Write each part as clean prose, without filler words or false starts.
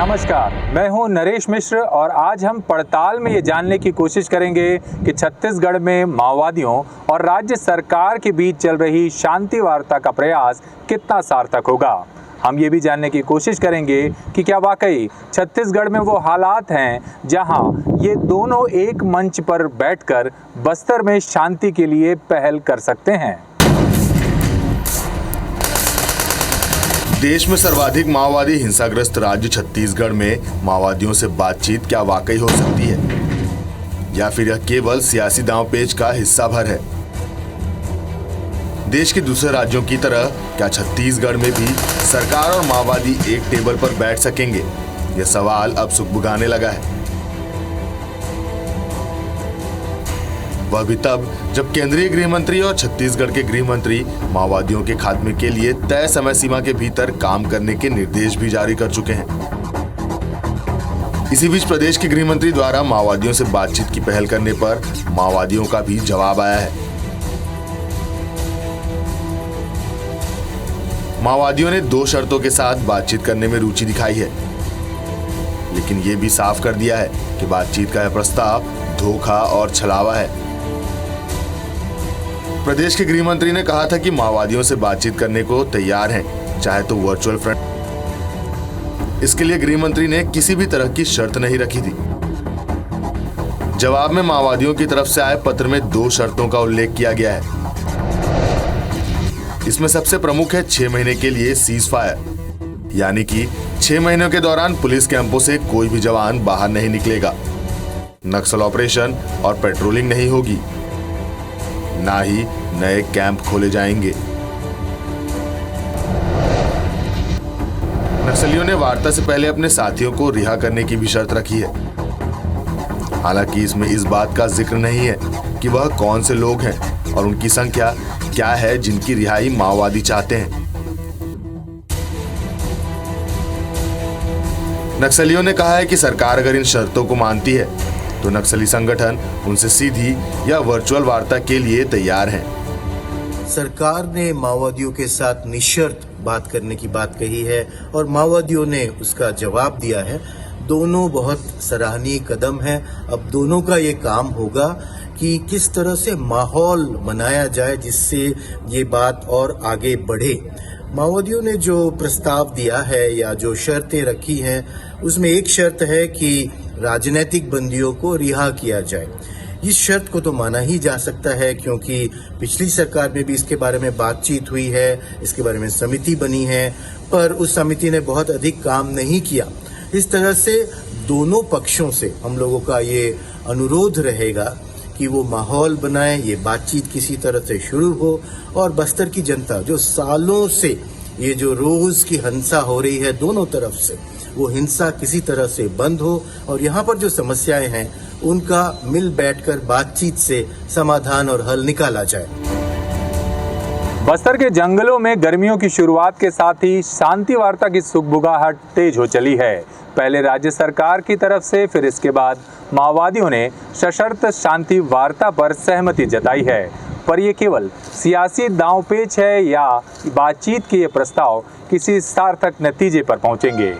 नमस्कार, मैं हूं नरेश मिश्र और आज हम पड़ताल में ये जानने की कोशिश करेंगे कि छत्तीसगढ़ में माओवादियों और राज्य सरकार के बीच चल रही शांति वार्ता का प्रयास कितना सार्थक होगा। हम ये भी जानने की कोशिश करेंगे कि क्या वाकई छत्तीसगढ़ में वो हालात हैं जहां ये दोनों एक मंच पर बैठकर बस्तर में शांति के लिए पहल कर सकते हैं। देश में सर्वाधिक माओवादी हिंसाग्रस्त राज्य छत्तीसगढ़ में माओवादियों से बातचीत क्या वाकई हो सकती है या फिर यह केवल सियासी दांवपेच का हिस्सा भर है। देश के दूसरे राज्यों की तरह क्या छत्तीसगढ़ में भी सरकार और माओवादी एक टेबल पर बैठ सकेंगे? यह सवाल अब सुगबुगाने लगा है। वह भी तब जब केंद्रीय गृह मंत्री और छत्तीसगढ़ के गृह मंत्री माओवादियों के खात्मे के लिए तय समय सीमा के भीतर काम करने के निर्देश भी जारी कर चुके हैं। इसी बीच प्रदेश के गृह मंत्री द्वारा माओवादियों से बातचीत की पहल करने पर माओवादियों का भी जवाब आया है। माओवादियों ने 2 शर्तों के साथ बातचीत करने में रुचि दिखाई है, लेकिन यह भी साफ कर दिया है कि बातचीत का यह प्रस्ताव धोखा और छलावा है। प्रदेश के गृह मंत्री ने कहा था कि माओवादियों से बातचीत करने को तैयार हैं, चाहे तो वर्चुअल फ्रंट। इसके लिए गृह मंत्री ने किसी भी तरह की शर्त नहीं रखी थी। जवाब में माओवादियों की तरफ से आए पत्र में 2 शर्तों का उल्लेख किया गया है। इसमें सबसे प्रमुख है 6 महीने के लिए सीज फायर, यानी कि 6 महीनों के दौरान पुलिस कैंपों से कोई भी जवान बाहर नहीं निकलेगा, नक्सल ऑपरेशन और पेट्रोलिंग नहीं होगी, ना ही नए कैंप खोले जाएंगे। नक्सलियों ने वार्ता से पहले अपने साथियों को रिहा करने की भी शर्त रखी है। हालांकि इसमें इस बात का जिक्र नहीं है कि वह कौन से लोग हैं और उनकी संख्या क्या है जिनकी रिहाई माओवादी चाहते हैं। नक्सलियों ने कहा है कि सरकार अगर इन शर्तों को मानती है तो नक्सली संगठन उनसे सीधी या वर्चुअल वार्ता के लिए तैयार हैं। सरकार ने माओवादियों के साथ निशर्त बात करने की बात कही है और माओवादियों ने उसका जवाब दिया है। दोनों बहुत सराहनीय कदम है। अब दोनों का ये काम होगा कि किस तरह से माहौल बनाया जाए जिससे ये बात और आगे बढ़े। माओवादियों ने जो प्रस्ताव दिया है या जो शर्तें रखी हैं उसमें एक शर्त है कि राजनीतिक बंदियों को रिहा किया जाए। इस शर्त को तो माना ही जा सकता है क्योंकि पिछली सरकार में भी इसके बारे में बातचीत हुई है, इसके बारे में समिति बनी है, पर उस समिति ने बहुत अधिक काम नहीं किया। इस तरह से दोनों पक्षों से हम लोगों का ये अनुरोध रहेगा कि वो माहौल बनाए, ये बातचीत किसी तरह से शुरू हो और बस्तर की जनता जो सालों से ये जो रोज की हिंसा हो रही है दोनों तरफ से, वो हिंसा किसी तरह से बंद हो और यहाँ पर जो समस्याएं हैं उनका मिल बैठकर बातचीत से समाधान और हल निकाला जाए। बस्तर के जंगलों में गर्मियों की शुरुआत के साथ ही शांति वार्ता की सुगबुगाहट तेज हो चली है। पहले राज्य सरकार की तरफ से, फिर इसके बाद माओवादियों ने सशर्त शांति वार्ता पर सहमति जताई है। पर यह केवल सियासी दांवपेच है या बातचीत के ये प्रस्ताव किसी सार्थक नतीजे पर पहुंचेंगे?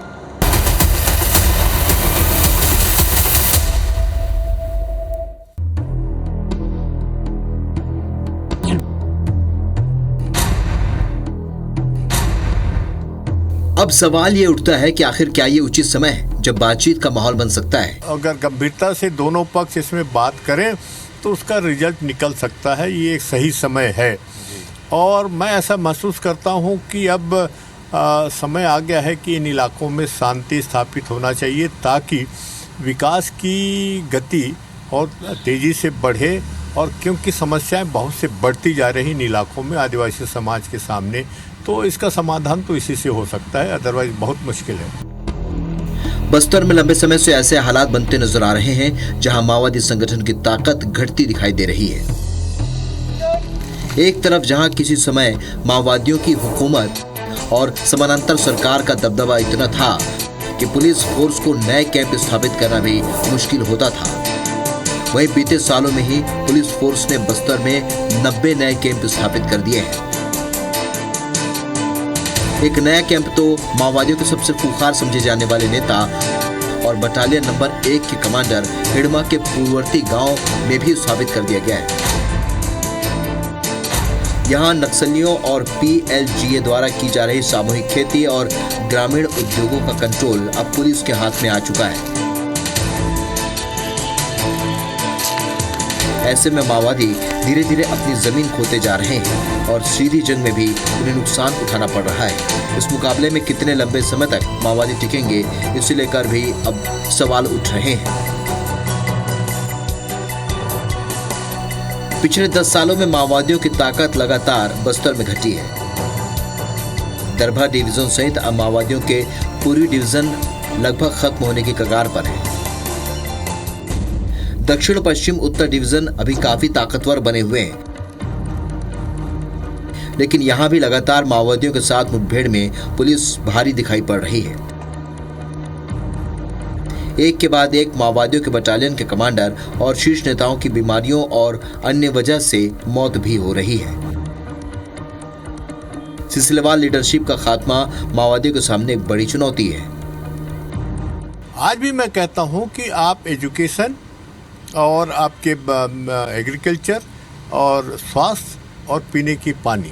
अब सवाल ये उठता है कि आखिर क्या ये उचित समय है जब बातचीत का माहौल बन सकता है? अगर गंभीरता से दोनों पक्ष इसमें बात करें तो उसका रिजल्ट निकल सकता है। ये एक सही समय है और मैं ऐसा महसूस करता हूँ कि अब समय आ गया है कि इन इलाकों में शांति स्थापित होना चाहिए ताकि विकास की गति और तेज़ी से बढ़े। और क्योंकि समस्याएं बहुत से बढ़ती जा रही इन इलाकों में आदिवासी समाज के सामने, तो इसका समाधान तो इसी से हो सकता है, अदरवाइज बहुत मुश्किल है। बस्तर में लंबे समय से ऐसे हालात बनते नजर आ रहे हैं जहां माओवादी संगठन की ताकत घटती दिखाई दे रही है। एक तरफ जहां किसी समय माओवादियों की हुकूमत और समानांतर सरकार का दबदबा इतना था कि पुलिस फोर्स को नए कैंप स्थापित करना भी मुश्किल होता था, वहीं बीते सालों में ही पुलिस फोर्स ने बस्तर में 90 नए कैंप स्थापित कर दिए हैं। एक नया कैंप तो माओवादियों के सबसे खूंखार समझे जाने वाले नेता और बटालियन नंबर 1 के कमांडर हिडमा के पूर्ववर्ती गांव में भी स्थापित कर दिया गया है। यहाँ नक्सलियों और PLGA द्वारा की जा रही सामूहिक खेती और ग्रामीण उद्योगों का कंट्रोल अब पुलिस के हाथ में आ चुका है। ऐसे में माओवादी धीरे धीरे अपनी जमीन खोते जा रहे हैं और सीधी जंग में भी उन्हें नुकसान उठाना पड़ रहा है। इस मुकाबले में कितने लंबे समय तक माओवादी टिकेंगे, इसे लेकर भी अब सवाल उठ रहे हैं। पिछले 10 सालों में माओवादियों की ताकत लगातार बस्तर में घटी है। दरभा डिवीजन सहित अब माओवादियों के पूर्वी डिवीजन लगभग खत्म होने की कगार पर है। दक्षिण पश्चिम उत्तर डिवीजन अभी काफी ताकतवर बने हुए हैं, लेकिन यहां भी लगातार माओवादियों के साथ मुठभेड़ में पुलिस भारी दिखाई पड़ रही है। एक के बाद एक माओवादियों के बटालियन के कमांडर और शीर्ष नेताओं की बीमारियों और अन्य वजह से मौत भी हो रही है। सिलसिलेवार लीडरशिप का खात्मा माओवादियों के सामने एक बड़ी चुनौती है। आज भी मैं कहता हूं कि आप एजुकेशन और आपके एग्रीकल्चर और स्वास्थ्य और पीने की पानी,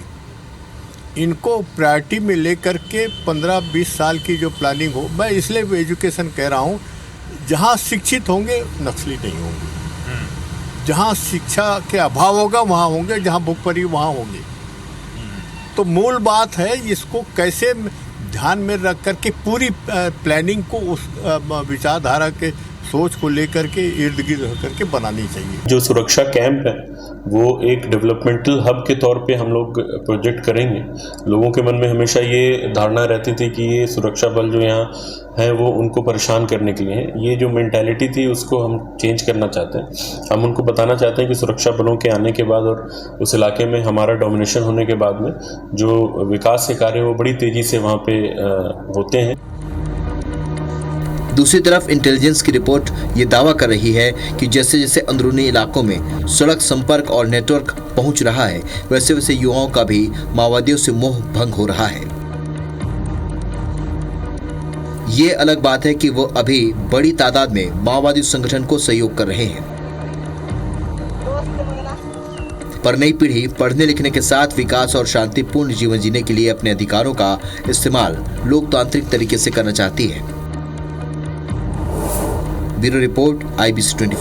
इनको प्रायोरिटी में लेकर के 15-20 साल की जो प्लानिंग हो, मैं इसलिए एजुकेशन कह रहा हूँ, जहाँ शिक्षित होंगे नक्सली नहीं होंगे, जहाँ शिक्षा के अभाव होगा वहाँ होंगे, जहाँ भूखमरी वहाँ होंगे। तो मूल बात है इसको कैसे ध्यान में रख कर के पूरी प्लानिंग को उस विचारधारा के सोच को लेकर के इर्द गिर्द होकर के बनानी चाहिए। जो सुरक्षा कैंप है वो एक डेवलपमेंटल हब के तौर पे हम लोग प्रोजेक्ट करेंगे। लोगों के मन में हमेशा ये धारणा रहती थी कि ये सुरक्षा बल जो यहाँ है वो उनको परेशान करने के लिए है। ये जो मेंटालिटी थी उसको हम चेंज करना चाहते हैं। हम उनको बताना चाहते हैं कि सुरक्षा बलों के आने के बाद और उस इलाके में हमारा डोमिनेशन होने के बाद में जो विकास के कार्य वो बड़ी तेज़ी से वहाँ पे होते हैं। दूसरी तरफ इंटेलिजेंस की रिपोर्ट ये दावा कर रही है कि जैसे जैसे अंदरूनी इलाकों में सड़क संपर्क और नेटवर्क पहुंच रहा है, वैसे वैसे युवाओं का भी माओवादियों से मोह भंग हो रहा है। ये अलग बात है कि वो अभी बड़ी तादाद में माओवादी संगठन को सहयोग कर रहे हैं, पर नई पीढ़ी पढ़ने लिखने के साथ विकास और शांतिपूर्ण जीवन जीने के लिए अपने अधिकारों का इस्तेमाल लोकतांत्रिक तरीके से करना चाहती है। Bureau report, IBC 24।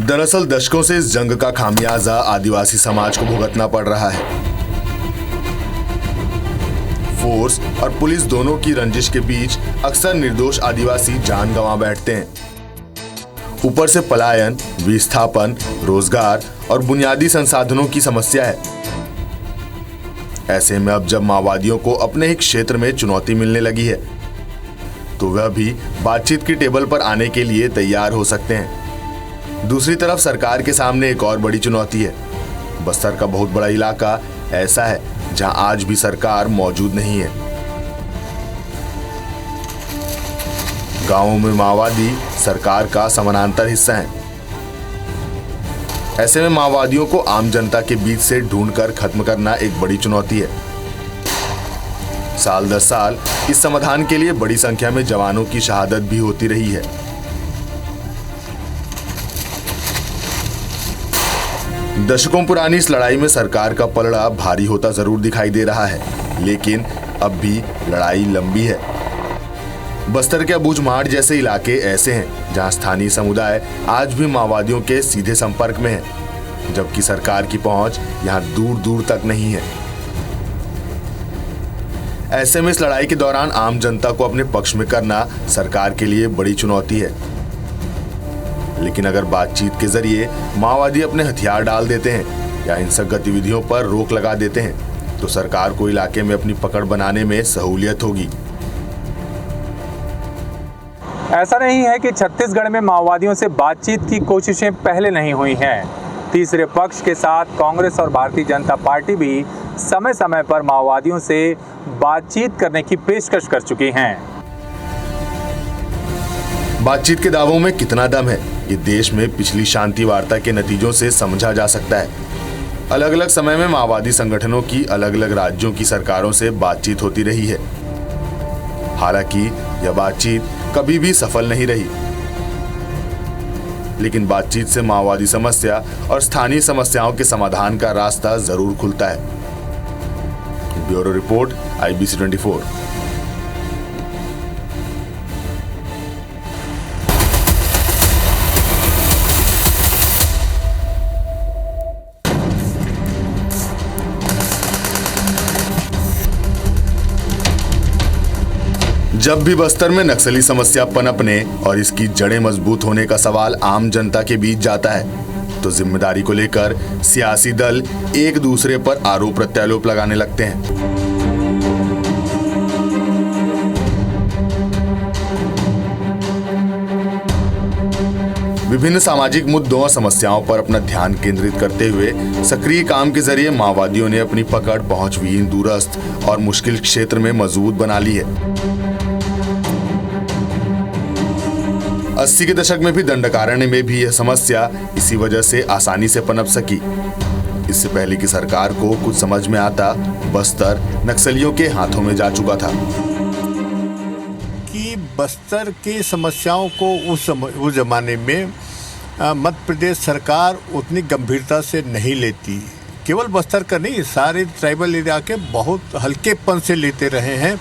दरअसल दशकों से इस जंग का खामियाजा आदिवासी समाज को भुगतना पड़ रहा है। फोर्स और पुलिस दोनों की रंजिश के बीच अक्सर निर्दोष आदिवासी जान गंवा बैठते हैं। ऊपर से पलायन, विस्थापन, रोजगार और बुनियादी संसाधनों की समस्या है। ऐसे में अब जब माओवादियों को अपने ही क्षेत्र में चुनौती मिलने लगी है, तो वह भी बातचीत की टेबल पर आने के लिए तैयार हो सकते हैं। दूसरी तरफ सरकार के सामने एक और बड़ी चुनौती है। बस्तर का बहुत बड़ा इलाका ऐसा है जहां आज भी सरकार मौजूद नहीं है। गांवों में माओवादी सरकार का समानांतर हिस्सा है। ऐसे में माओवादियों को आम जनता के बीच से ढूंढकर खत्म करना एक बड़ी चुनौती है। साल दर साल इस समाधान के लिए बड़ी संख्या में जवानों की शहादत भी होती रही है। दशकों पुरानी इस लड़ाई में सरकार का पलड़ा भारी होता जरूर दिखाई दे रहा है, लेकिन अब भी लड़ाई लंबी है। बस्तर के अबूझमाड़ जैसे इलाके ऐसे हैं जहां स्थानीय समुदाय आज भी माओवादियों के सीधे संपर्क में है, जबकि सरकार की पहुंच यहां दूर दूर तक नहीं है। ऐसे में इस लड़ाई के दौरान आम जनता को अपने पक्ष में करना सरकार के लिए बड़ी चुनौती है। लेकिन अगर बातचीत के जरिए माओवादी अपने हथियार डाल देते हैं या हिंसक गतिविधियों पर रोक लगा देते हैं, तो सरकार को इलाके में अपनी पकड़ बनाने में सहूलियत होगी। ऐसा नहीं है कि छत्तीसगढ़ में माओवादियों से बातचीत की कोशिशें पहले नहीं हुई हैं। तीसरे पक्ष के साथ कांग्रेस और भारतीय जनता पार्टी भी समय समय पर माओवादियों से बातचीत करने की पेशकश कर चुकी हैं। बातचीत के दावों में कितना दम है, ये देश में पिछली शांति वार्ता के नतीजों से समझा जा सकता है। अलग अलग समय में माओवादी संगठनों की अलग अलग राज्यों की सरकारों से बातचीत होती रही है। हालांकि यह बातचीत कभी भी सफल नहीं रही, लेकिन बातचीत से माओवादी समस्या और स्थानीय समस्याओं के समाधान का रास्ता जरूर खुलता है। Bureau report, IBC 24। जब भी बस्तर में नक्सली समस्या पनपने और इसकी जड़ें मजबूत होने का सवाल आम जनता के बीच जाता है, तो जिम्मेदारी को लेकर सियासी दल एक दूसरे पर आरोप प्रत्यारोप लगाने लगते हैं। विभिन्न सामाजिक मुद्दों और समस्याओं पर अपना ध्यान केंद्रित करते हुए सक्रिय काम के जरिए माओवादियों ने अपनी पकड़ पहुंचविहीन, दूरस्थ और मुश्किल क्षेत्र में मजबूत बना ली है। 80 के दशक में भी दंडकारण्य में भी यह समस्या इसी वजह से आसानी से पनप सकी। इससे पहले की सरकार को कुछ समझ में आता, बस्तर नक्सलियों के हाथों में जा चुका था। कि बस्तर की समस्याओं को उस जमाने में मध्य प्रदेश सरकार उतनी गंभीरता से नहीं लेती। केवल बस्तर का नहीं, सारे ट्राइबल एरिया के बहुत हल्केपन से लेते रहे हैं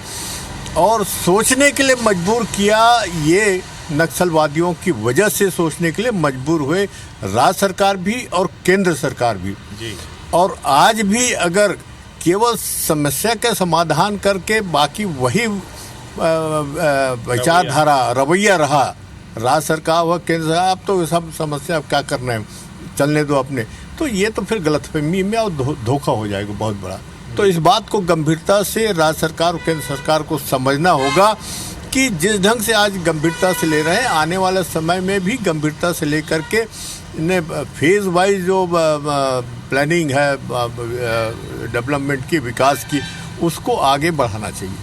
और सोचने के लिए मजबूर किया। ये नक्सलवादियों की वजह से सोचने के लिए मजबूर हुए राज्य सरकार भी और केंद्र सरकार भी जी। और आज भी अगर केवल समस्या का समाधान करके बाकी वही विचारधारा रवैया रहा राज्य सरकार व केंद्र सरकार, अब तो सब समस्या अब क्या करना है, चलने दो अपने, तो ये तो फिर गलतफहमी में और धोखा हो जाएगा बहुत बड़ा। तो इस बात को गंभीरता से राज्य सरकार और केंद्र सरकार को समझना होगा कि जिस ढंग से आज गंभीरता से ले रहे हैं, आने वाले समय में भी गंभीरता से लेकर के इन्हें फेज वाइज जो प्लानिंग है डेवलपमेंट की, विकास की, उसको आगे बढ़ाना चाहिए।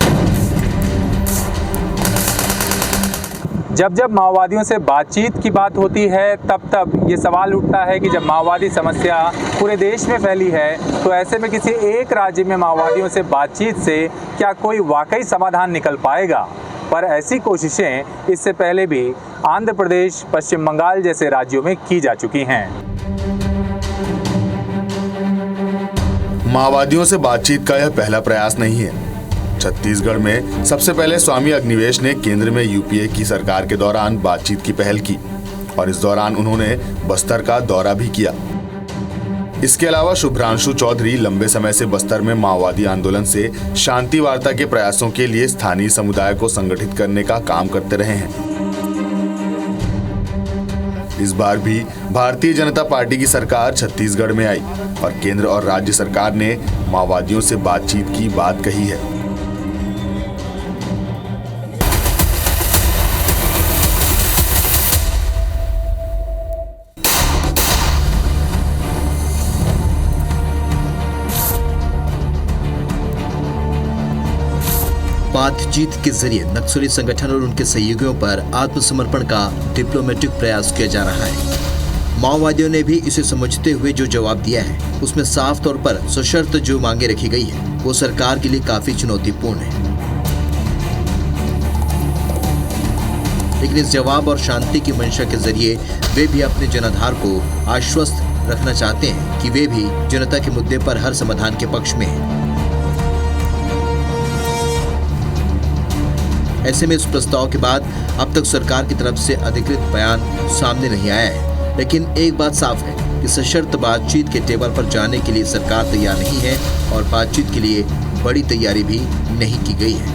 जब जब माओवादियों से बातचीत की बात होती है, तब तब ये सवाल उठता है कि जब माओवादी समस्या पूरे देश में फैली है, तो ऐसे में किसी एक राज्य में माओवादियों से बातचीत से क्या कोई वाकई समाधान निकल पाएगा? पर ऐसी कोशिशें इससे पहले भी आंध्र प्रदेश, पश्चिम बंगाल जैसे राज्यों में की जा चुकी हैं। माओवादियों से बातचीत का यह पहला प्रयास नहीं है। छत्तीसगढ़ में सबसे पहले स्वामी अग्निवेश ने केंद्र में UPA की सरकार के दौरान बातचीत की पहल की और इस दौरान उन्होंने बस्तर का दौरा भी किया। इसके अलावा शुभ्रांशु चौधरी लंबे समय से बस्तर में माओवादी आंदोलन से शांति वार्ता के प्रयासों के लिए स्थानीय समुदाय को संगठित करने का काम करते रहे हैं। इस बार भी भारतीय जनता पार्टी की सरकार छत्तीसगढ़ में आई और केंद्र और राज्य सरकार ने माओवादियों से बातचीत की बात कही है। बातचीत के जरिए नक्सली संगठन और उनके सहयोगियों पर आत्मसमर्पण का डिप्लोमेटिक प्रयास किया जा रहा है। माओवादियों ने भी इसे समझते हुए जो जवाब दिया है, उसमें साफ तौर पर सशर्त जो मांगे रखी गई है, वो सरकार के लिए काफी चुनौतीपूर्ण है। लेकिन इस जवाब और शांति की मंशा के जरिए वे भी अपने जनाधार को आश्वस्त रखना चाहते हैं कि वे भी जनता के मुद्दे पर हर समाधान के पक्ष में हैं। ऐसे में इस प्रस्ताव के बाद अब तक सरकार की तरफ से अधिकृत बयान सामने नहीं आया है, लेकिन एक बात साफ है कि सशर्त बातचीत के टेबल पर जाने के लिए सरकार तैयार नहीं है और बातचीत के लिए बड़ी तैयारी भी नहीं की गई है।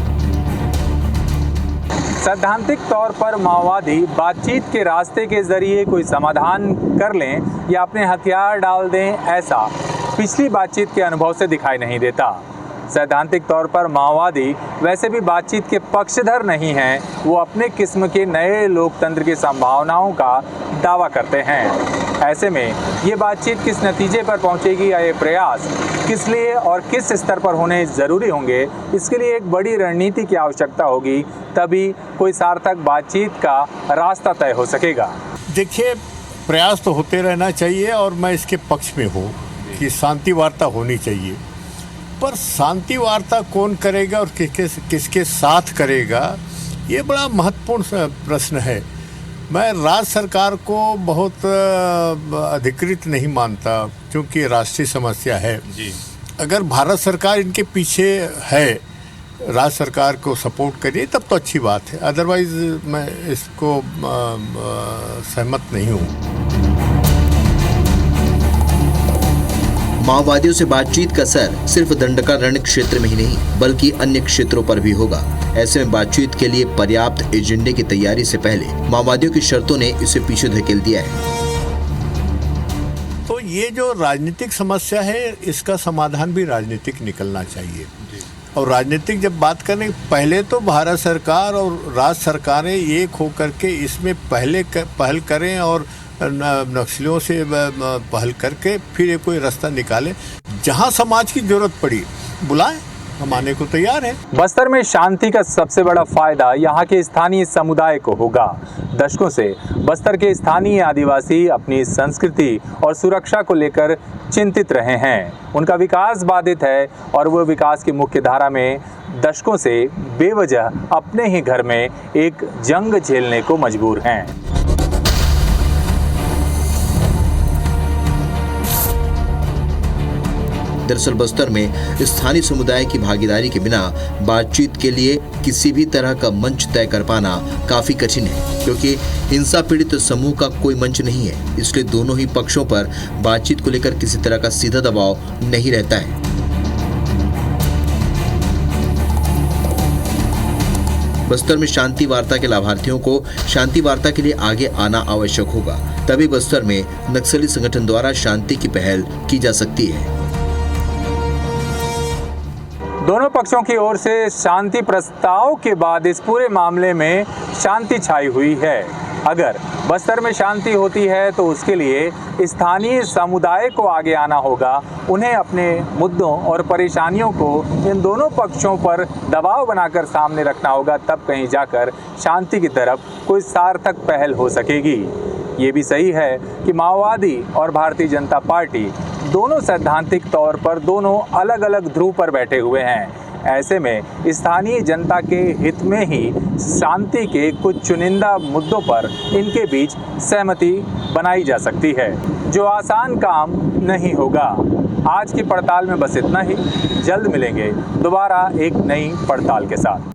सैद्धांतिक तौर पर माओवादी बातचीत के रास्ते के जरिए कोई समाधान कर लें या अपने हथियार डाल दें, ऐसा पिछली बातचीत के अनुभव से दिखाई नहीं देता। सैद्धांतिक तौर पर माओवादी वैसे भी बातचीत के पक्षधर नहीं हैं, वो अपने किस्म के नए लोकतंत्र की संभावनाओं का दावा करते हैं। ऐसे में ये बातचीत किस नतीजे पर पहुंचेगी या ये प्रयास किस लिए और किस स्तर पर होने ज़रूरी होंगे, इसके लिए एक बड़ी रणनीति की आवश्यकता होगी, तभी कोई सार्थक बातचीत का रास्ता तय हो सकेगा। देखिए, प्रयास तो होते रहना चाहिए और मैं इसके पक्ष में हूँ कि शांति वार्ता होनी चाहिए, पर शांति वार्ता कौन करेगा और किसके साथ करेगा, ये बड़ा महत्वपूर्ण प्रश्न है। मैं राज्य सरकार को बहुत अधिकृत नहीं मानता, क्योंकि राष्ट्रीय समस्या है जी। अगर भारत सरकार इनके पीछे है, राज्य सरकार को सपोर्ट करिए तब तो अच्छी बात है, अदरवाइज मैं इसको सहमत नहीं हूँ। माओवादियों से बातचीत का असर सिर्फ दंडकारण्य क्षेत्र में ही नहीं बल्कि अन्य क्षेत्रों पर भी होगा। ऐसे में बातचीत के लिए पर्याप्त एजेंडे की तैयारी से पहले माओवादियों की शर्तों ने इसे पीछे धकेल दिया है। तो ये जो राजनीतिक समस्या है, इसका समाधान भी राजनीतिक निकलना चाहिए। और राजनीतिक जब बात करें, पहले तो भारत सरकार और राज्य सरकारें एक होकर के इसमें पहल करें और नक्सलियों से पहल करके फिर ये कोई रास्ता निकाले। जहां समाज की जरूरत पड़ी बुलाएं, हम आने को तैयार हैं। बस्तर में शांति का सबसे बड़ा फायदा यहाँ के स्थानीय समुदाय को होगा। दशकों से बस्तर के स्थानीय आदिवासी अपनी संस्कृति और सुरक्षा को लेकर चिंतित रहे हैं। उनका विकास बाधित है और वो विकास की मुख्य धारा में दशकों से बेवजह अपने ही घर में एक जंग झेलने को मजबूर हैं। दरअसल बस्तर में स्थानीय समुदाय की भागीदारी के बिना बातचीत के लिए किसी भी तरह का मंच तय कर पाना काफी कठिन है, क्योंकि हिंसा पीड़ित समूह का कोई मंच नहीं है। इसलिए दोनों ही पक्षों पर बातचीत को लेकर किसी तरह का सीधा दबाव नहीं रहता है। बस्तर में शांति वार्ता के लाभार्थियों को शांति वार्ता के लिए आगे आना आवश्यक होगा, तभी बस्तर में नक्सली संगठन द्वारा शांति की पहल की जा सकती है। दोनों पक्षों की ओर से शांति प्रस्ताव के बाद इस पूरे मामले में शांति छाई हुई है। अगर बस्तर में शांति होती है तो उसके लिए स्थानीय समुदाय को आगे आना होगा। उन्हें अपने मुद्दों और परेशानियों को इन दोनों पक्षों पर दबाव बनाकर सामने रखना होगा, तब कहीं जाकर शांति की तरफ कोई सार्थक पहल हो सकेगी। ये भी सही है कि माओवादी और भारतीय जनता पार्टी दोनों सैद्धांतिक तौर पर दोनों अलग अलग ध्रुव पर बैठे हुए हैं। ऐसे में स्थानीय जनता के हित में ही शांति के कुछ चुनिंदा मुद्दों पर इनके बीच सहमति बनाई जा सकती है, जो आसान काम नहीं होगा। आज की पड़ताल में बस इतना ही। जल्द मिलेंगे दोबारा एक नई पड़ताल के साथ।